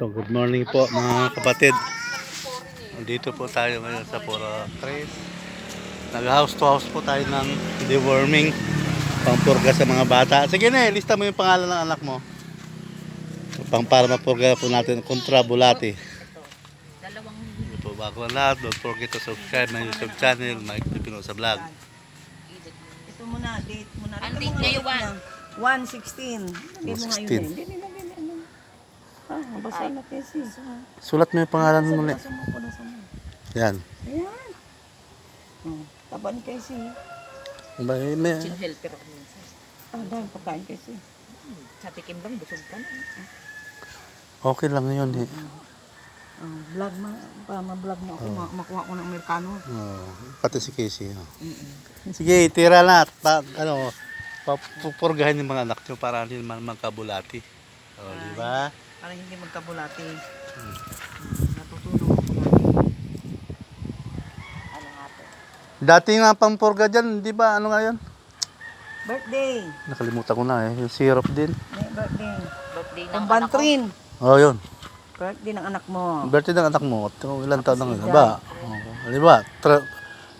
So, good morning po mga kapatid. Dito po tayo ngayon sa Pura 3. Nag-house to house po tayo ng deworming, pampurga sa mga bata. Sige na, lista mo yung pangalan ng anak mo. Para mapurga po natin kontra bulati. Ito bago ang lahat, don't forget to subscribe na YouTube channel, Mike Pipino sa vlog. Ito muna, date muna. Ang date ngayon, 1/16. Hindi mo ngayon 16. Hindi nila. Mabasa na kasi. Sulat mo yung pangalan mo ulit. Nasa mo. Yan. Ayan. Taba ni Casey. Chill helper ako minsan. Dahil pagkain Casey. Sa tikim bang busog ka na. Okay lang yun eh. Vlog para ma-vlog mo ako, makuha ko ng Amerikano. Pati si Casey. Sige, tira na. Papurgahin yung mga anak nyo para hindi naman magkabulati. Di ba? Para hindi magkabulati. Natutulog ako mga. Ano nga to? Dati nga pampurga dyan, di ba? Ano nga yun? Birthday. Nakalimutan ko na eh. Yung syrup din. May birthday. Birthday ng Ang anak ko. bantrin. Oh, yun. Birthday ng anak mo. Birthday ng anak mo. Ilan taon na ngayon? Diba? Di ba?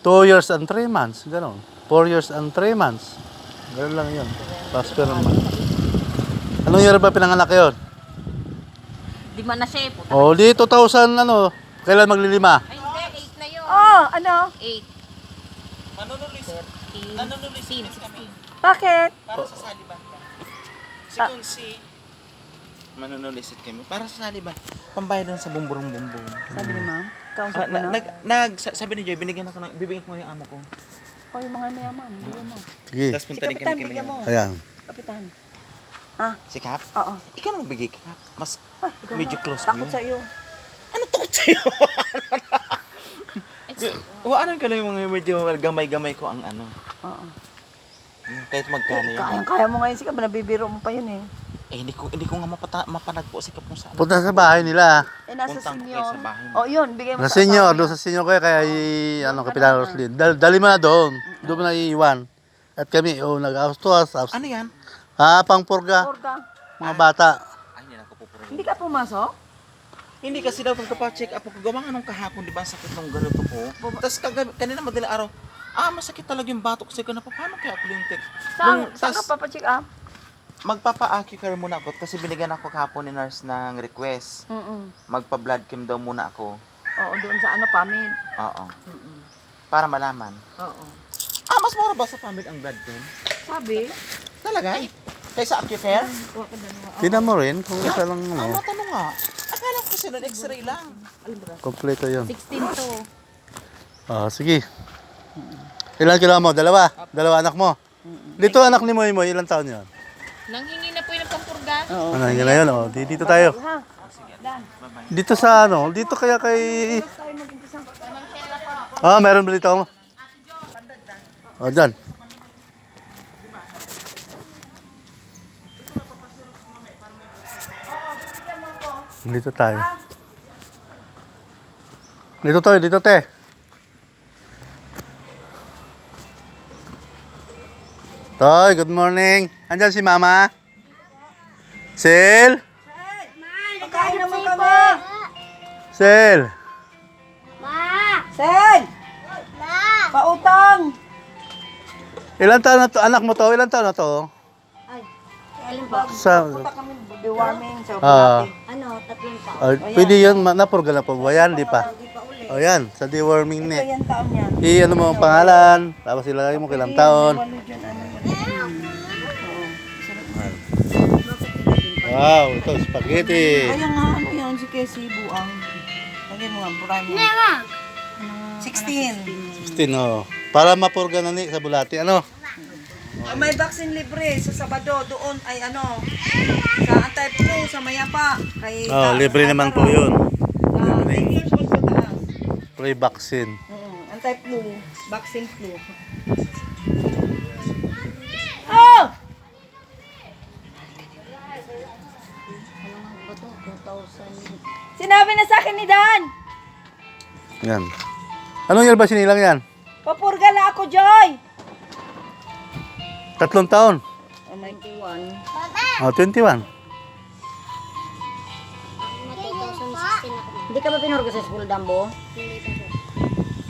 2 years and 3 months. Ganon. 4 years and 3 months. Ganon lang yun. Pastor naman. Anong year ba pinanganak yun? Di man na siya eh. Puta. Oh, di 2000 ano. Kailan maglilima? Ay hindi, 8 na yun. Oh, ano? 8. Manunulis 16. Bakit? Para sa Saliban ka. Second C, manunulisit kami. Para sa Saliban. Pambayad lang sa bumburong-bumbong. Sabi ni ma'am. Kausap mo na. Sabi ni Joy, bibigyan ko yung amo ko. O yung mga mayaman. Bigyan mo. Sige. Tapos Si punta rin Kapitan, kami bigyan mo. Ayan. Kapitan. Si Kap? Oo. Ikaw na magbigay ka, Kap. Mas Ikaw medyo na. close Takot mo. sa iyo. Ano takot sa'yo? Ano ka na yung mga medyo gamay-gamay ko ang ano. Oo. Kahit magkano yun. Kaya mo ngayon si Kap. Nabibiro mo pa yun eh. Hindi ko nga mapanagpo si Kap kung saan. Punta sa bahay nila. Nasa Puntang ko senior. kayo sa bahay mo. O yun, bigay mo Sa senior. Doon sa senior kaya Kapitan Roslyn. Dali mo na doon. Doon mo na iiwan. At kami, nag-house to house. Ano yan? Pangpurga. Orga. Mga bata. Ay, hindi na ako pupuro. Hindi ka pumasok? Hindi kasi daw pagka-check up ako, gawa nga nung kahapon, di ba, ang sakit ng ganito ko. Tapos kanina madaling araw, masakit talaga yung batok kasi ko na, paano kaya ako yung tek? Saan ka papacheck up? Magpapa-acute muna ako kasi binigyan ako kahapon ni nurse ng request. Magpa-blood chem daw muna ako. Oo, doon sa ano, PAMID. Oo. Para malaman. Oo. Mas mura ba sa family ang blood chem? Sabi? Talaga? Kaysa acute care? Tingnan mo rin kung isa lang Matanong nga. Akala ko kasi nun x-ray lang. kompleto yun. 16 to. Sige. Ilan kilo mo? Dalawa anak mo. Dito anak ni Moy Moy, ilang taon yun? Nanghingi na po yung pampurga. Oo. Ano yun na yun? Dito tayo. Ha? Dito sa dito kaya kay... Meron ba dito? Dyan. Dito tayo. Dito te. Toy, good morning. Andyan si Mama? Sil? Kain naman kami. Sil? Sen! Pautang! Ilan taon na to? Anak mo to? Ilan taon na to? Sa... Punta kami deworming sa Ah. Bulati. Pwede yun, napurga na po ba yan? Di pa. O yan, sa deworming Ito ni. yan taon yan. Ano mo ang pangalan, tapos ilagay mo kailang taon. Walo dyan, ano yan. Wow, ito, spaghetti. Kaya nga, ano yan, si Casey Buang. Lagyan mo nga, buray mo. 16. 16, oh. Para mapurga na ni sa Bulati. Ano? May vaccine libre sa Sabado, doon ay ano, sa Antay-Flu, sa Mayapa. Kay, Libre naman po yun. Libre. Free vaccine. Antay-Flu, vaccine flu. Oh! Sinabi na sa akin ni Dan, Yan. Anong year ba sinilang yan? papurga na ako, Joy! 3 taon. Oh, 91. 21. Hindi ka ba pinurga sa school, Dambo?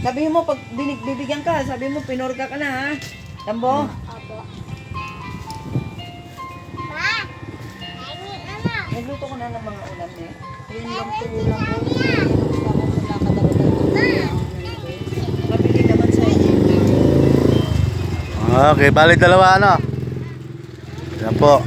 Sabi mo, pag bibigyan ka, sabi mo, pinorga ka na ha. Dambo? Nagluto ko na ng mga ulam eh. Ayun lang po lang po. Wala ka talaga. Mabili naman sa inyo. Okay, bali dalawa ano. Yan po.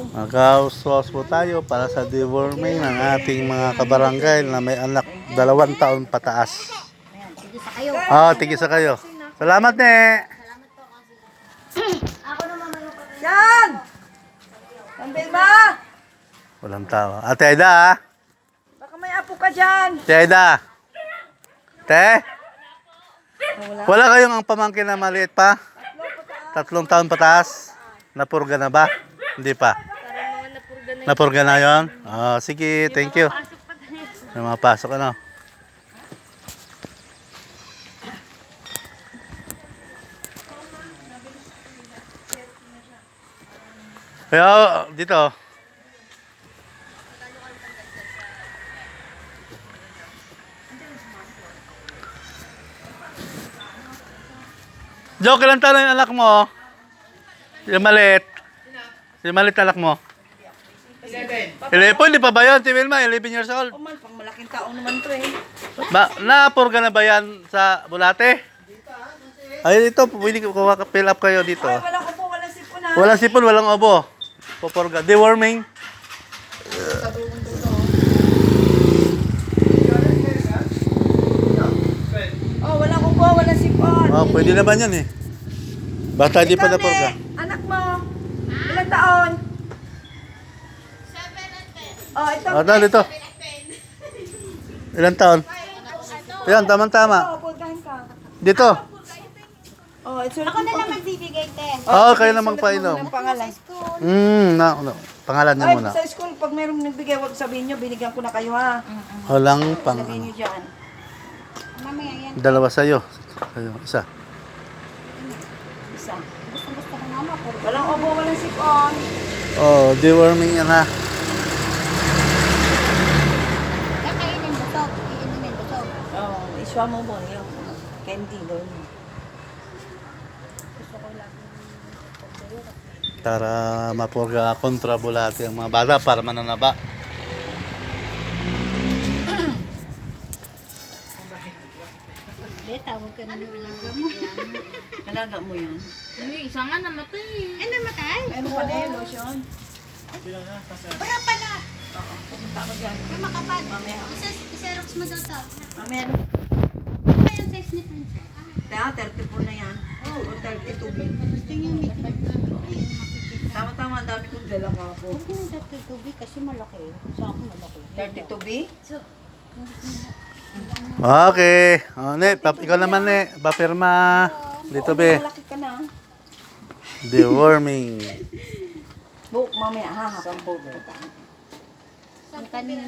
Mag-house po tayo para sa deworming ng ating mga kabarangay na may anak 2 taon pataas. Ayan, sige sa kayo. Tigil sa kayo. Salamat ne. Yan! Sambil ba? Walang tao. Ate Aida, Baka may apo ka dyan. Ate Aida. Te? Wala kayong ang pamangkin na maliit pa? 3 taon pataas? Napurga na ba? Hindi pa. Napurga na yun? Sige, thank you. May mga pasok ano. Kaya dito. Joke lang tayo yung anak mo. Yung maliit. Yung maliit anak mo. 11. Hindi pa ba yun? Si Wilma, 11 years old. Oh man, pang malaking taong naman to eh. Napurga na ba yan sa Bulate? Ay, ito, pwede ko fill up kayo dito. Ay, walang upo, walang sipon ha. Walang sipon, walang obo. Pupurga. Deworming. Oh, walang upo, walang sipon. Pwede naman yan eh. Basta di pa Ikaw, napurga. Ne, anak mo, ilang taon? 7 and 10. Oh, ito. Dito. Ilang taon? Yan, tama-tama. Oh, purgahin ka. Dito. Oh, isulat Ako mo na pa. lang magbibigay, te. Kayo na isulat mo magpainom. ng pangalan. Pangalan niyo Ay, muna. sa school, pag mayroong nagbigay, huwag sabihin nyo, binigyan ko na kayo ha. Walang Sabihin nyo dyan. Mamaya yan. 2 sa'yo. Sa'yo, isa. Isa. Gusto ko mama. Walang obo, walang sipon. Deworming yan ha. Kakainin busog. Iinumin busog. Oh, iswa mo mo yung candy doon. Para mapurga kontra Bulate ang mga bata para mananaba. Hindi, tawag ka na ng ilaga mo. Alaga mo yan. Uy, isa nga namatay. Ay, namatay? Ano pa na yun, lotion? Para pala. Pupunta ko dyan. Ay, makapal. Mamaya. Isa-xerox mo daw to. Mamaya. Ano ba yung size ni Princess? Kaya 34 na yan. O 32. Gusto niyo may Tama-tama, ang dami kong dala ka po. Huwag mo yung tubig kasi malaki. Sa akin malaki. 32B? Okay. Ikaw naman ne. Papirma. Dito be. Malaki ka na. Deworming. Buk, mamaya ha, sampo. Ang kanin.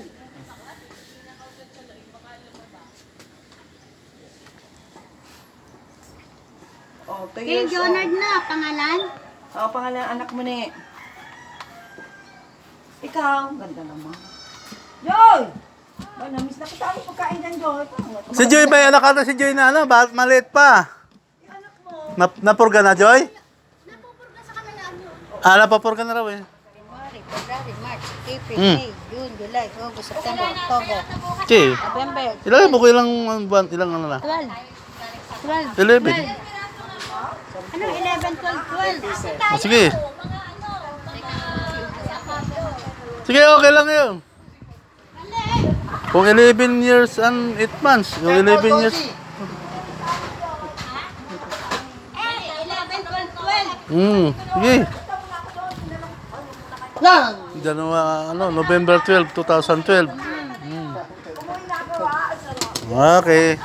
Oh, 2 Kay years Jonard old. na, pangalan? Oh, pangalan anak mo ni. Ikaw, ganda naman. Joy! Ba, namiss na kita. Ano pagkain dyan, Joy? Si Joy ba yung anak ata si Joy na ano? Bakit maliit pa? Anak mo. Napurga na Joy? Napupurga sa kanila ano? Napapurga na raw eh. January, February, March, April, Hmm. May, June, July, August, September, October, Okay. November. Ilang mo ko ilang buwan, ilang ano na? 12. 12. 11. Ano? 11, 12, 12. Sige. Sige, okay lang yun. Kung 11 years and 8 months, yung 11 years. 11, 12, 12. Sige. Lang! November 12, 2012. Okay.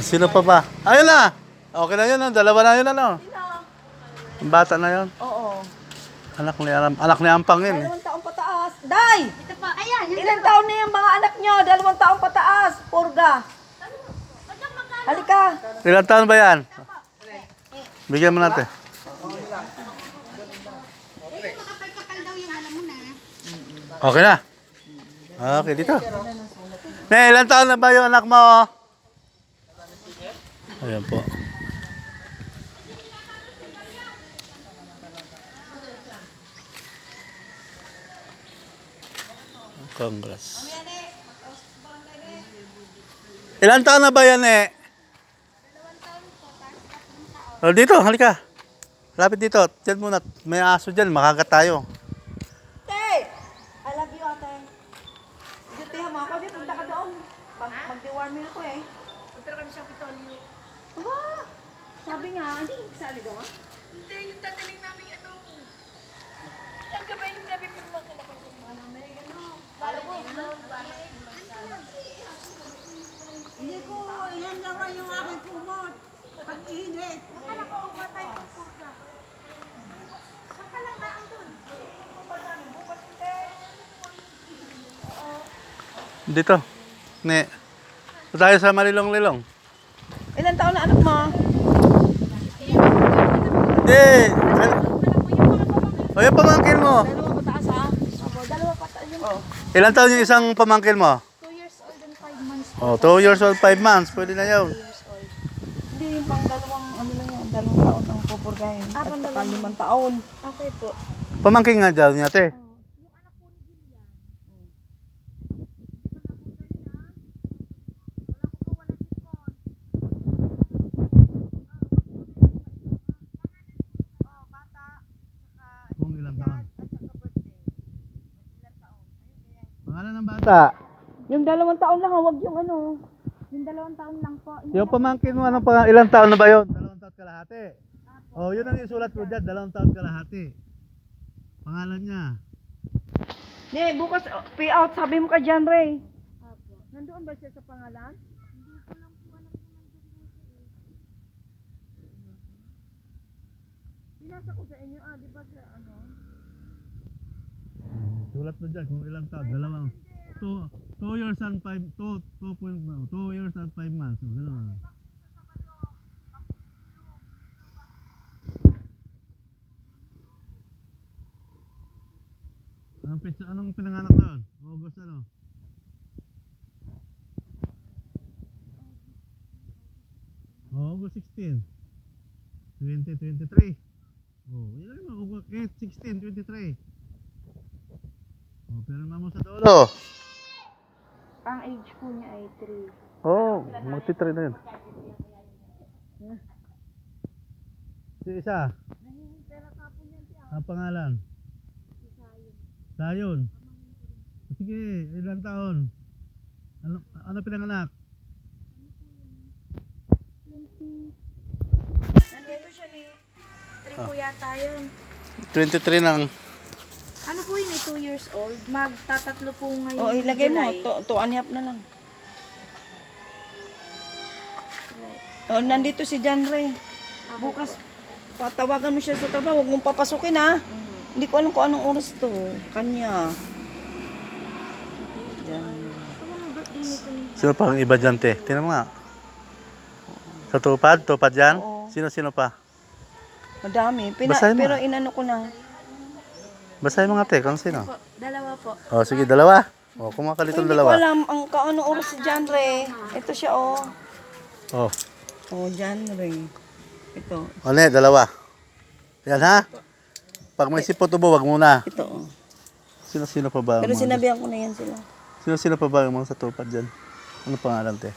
Sino pa ba? Ayun na. Okay na yun, no? Dalawa na yun, ano? Yung bata na yun. Oo. Anak ni Ampang yun, eh. 2 taong pataas. Day! Ito pa, ayan. Yung Ilang taon na yung mga anak nyo? 2 taong pataas. Purga. Halika. Ilang taon ba yan? Bigyan mo natin. Okay na? Okay, dito. Ne, ilang taon na ba yung anak mo? Ayan po. Congrats. Ilang taon na ba yan eh? O, dito, halika. Lapit dito. Diyan muna. May aso dyan. Makagat tayo. Ate! I love you, ate. Dito mo ako, dito. Punta ka doon. Mag-deworm meal ko eh. Punta kami sa Pitolio. Wow! Sabi nga, hindi yung kasali doon? Hindi, yung tataling namin ano. Ang gabay yung gabi po mga kalakang mga namin. Hindi ko, yan lang yung aking kumot. Pag-init. Akala ko umatay ang kurga. Saka lang daan doon. Dito. Ne. Ito tayo sa Malilong-Lilong. Ilan taon na anak mo? Hindi. O, yung pamangkin mo. Dalawa pataas ha? Opo, dalawa pataas yun. Oh. Ilan taon yung isang pamangkin mo? 2 years old and 5 months. Oh, 2 years old, 5 months. Pwede na yun. Hindi, yung pang dalawang, ano lang yun, 2 taon ang pupurgahin. At saka 5 taon. Okay po. Pamangkin nga dyan niya, te. Kung ilang taon? Pangalan ng bata? Yung 2 taon lang, huwag yung ano. Yung 2 taon lang po. Yung pamangkin mo, anong pangalan? Ilang taon na ba yun? 2 taon kalahati. Oh, yun ang isulat ko dyan, 2 taon kalahati. Pangalan niya. Ne, bukas pay out, sabi mo ka dyan, Ray. Nandoon ba siya sa pangalan? Pinasa ko sa inyo, di ba sa ano? Sulat mo dyan kung ilang taon. 2 years and 5, 2 years and 5 months. So, gano'n. Anong pinanganak doon? August ano? August 16. 2023. Oh, yun lang August 16, 23. Oh, pero mo sa dulo. Ang age po niya ay 3. Oh, magti-3 na yun. Si isa. Ang pangalan? Sayon. Sige, ilang taon? Ano pinanganak? Nandito siya ni 3 po yata yun. 23 ng... Ano po yun, 2 years old. Magtatatlo po ngayon. O, ilagay mo, July. 2 and a half na lang. O, nandito si John Ray. Bukas, patawagan mo siya sa trabaho, huwag mong papasukin ha. Hindi ko alam kung anong oras to. Kanya. Yan. Sino pa ang iba dyan, te? Tingnan mo nga. Sa tupad? Tupad dyan? Oo. Sino pa? Madami. Basahin mo. Pero inano ko na. Basahin mo nga, te. Kung sino? Po, 2 po. Oh, sige, 2. Oh, kumakalitong Hindi ko 2. alam ang kaano oras si John Ray. Ito siya oh. Oh. Oh, John Ray. Ito. O, ne, 2. Yan, ha? Pag may sipot ubo, wag muna. Ito oh. Sino pa ba? ang Pero mga- sinabihan ko na yan sila. Sino pa ba ang mga sa tupad dyan? Ano pangalan, te?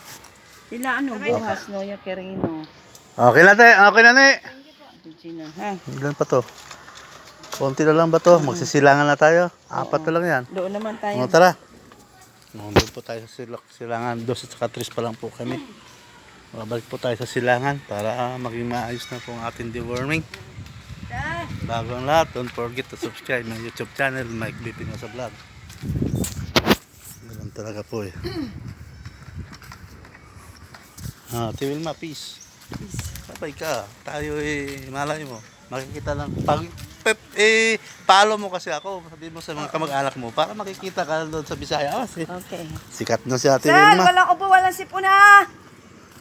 Sila ano, Buhas, Noya Quirino. Okay na, te. Okay na, ne. Regina, ha? Ilan pa to? Konti na lang ba to? Magsisilangan na tayo. 4 na lang yan. Doon naman tayo. O, tara. Doon po tayo sa silangan. 2 at saka 3 pa lang po kami. Babalik po tayo sa silangan para maging maayos na po ang ating deworming. Bago ang lahat, don't forget to subscribe my YouTube channel, Mike B. Pinosa Vlog. Ganun talaga po eh. Wilma, peace. Sabay ka. Tayo malay mo. Makikita lang. Follow mo kasi ako. Sabihin mo sa mga kamag-anak mo para makikita ka doon sa Bisaya. Kasi Okay. sikat na si Ate Sel, Wilma. walang ubo, walang sipon ha!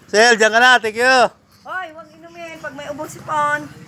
Sel, dyan ka na. Thank you. Hoy, huwag inumin pag may ubong sipon.